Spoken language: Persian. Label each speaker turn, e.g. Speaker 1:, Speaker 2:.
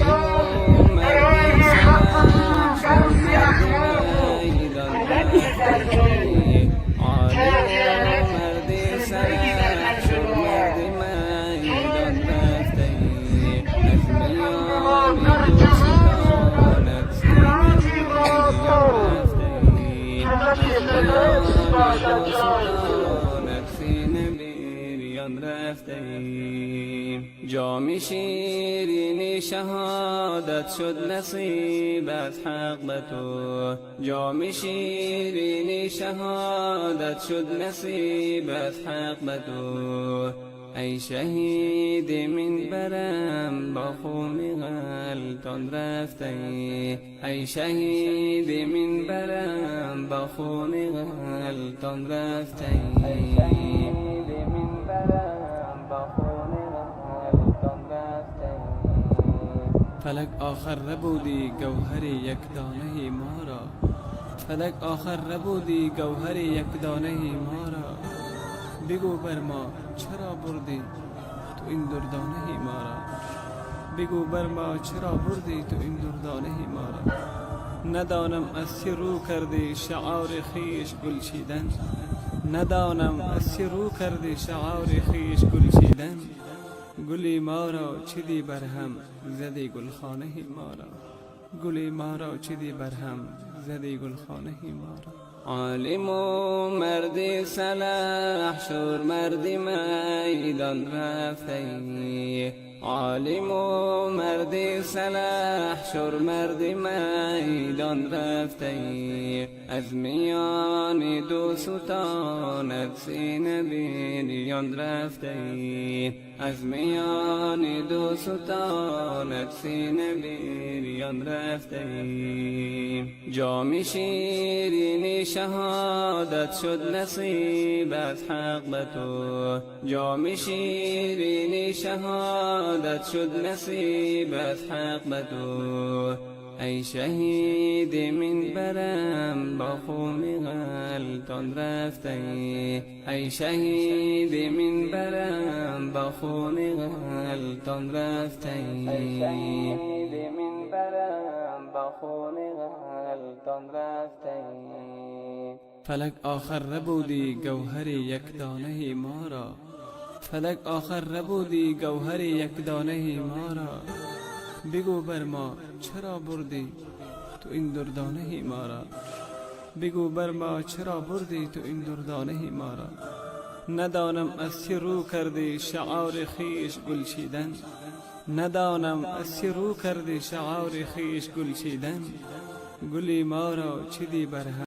Speaker 1: عالم و مردی سلح شد مرد میدان رفته عالم و مردی سلح شد مرد میدان رفته از میان دوستانت سینه بیریان رفته از میان دوستانت سینه بیریان رفته جام شیرین شهادت شد نصیب از حق به تو جام شیرین شهادت شد نصیب از حق به تو ای شهید من برم با خون غلطان رفته ای شهید من برم با خون غلطان رفته فلک آخر ربودی گوهر یک دانه ما را فلک آخر ربودی گوهر یک دانه ما را بگو بر ما چرا بردی تو این دردانه ما را بگو بر ما چرا بردی تو این دردانه ما را ندانم از چه رو کردی شعار خیش گل چیدن ندانم از چه رو کردی شعار خیش گل چیدن گلی ما را چیدی برهم زدی گلخانه ما را گلی ما را چیدی برهم زدی گلخانه ما را عالم و مردی سلح شد مرد میدان رفته عالم و مردی سلح شد مرد میدان رفته از میان دوستانت سینه بیریان رفته از میان دوستانت سینه بیریان رفته جام شیرین شهادت شد نصیب از حق به تو جام شیرین شهادت شد نصیب از حق به تو ای شهید من برم با خون غلطان رفته ای شهید من برم با خون غلطان رفته ای شهید من برم با خون غلطان رفته فلک آخر ربودی گوهر یک دانه ما را فلک آخر ربودی گوهر یک دانه ما را بگو بر ما چرا بردی تو این دردانه ما را بگو بر ما چرا بردی تو این دردانه ما را ندانم از چه رو کردی شعار خیش گل چیدن ندانم از چه رو کردی شعار خیش گل چیدن گلی ما را چیدی برهم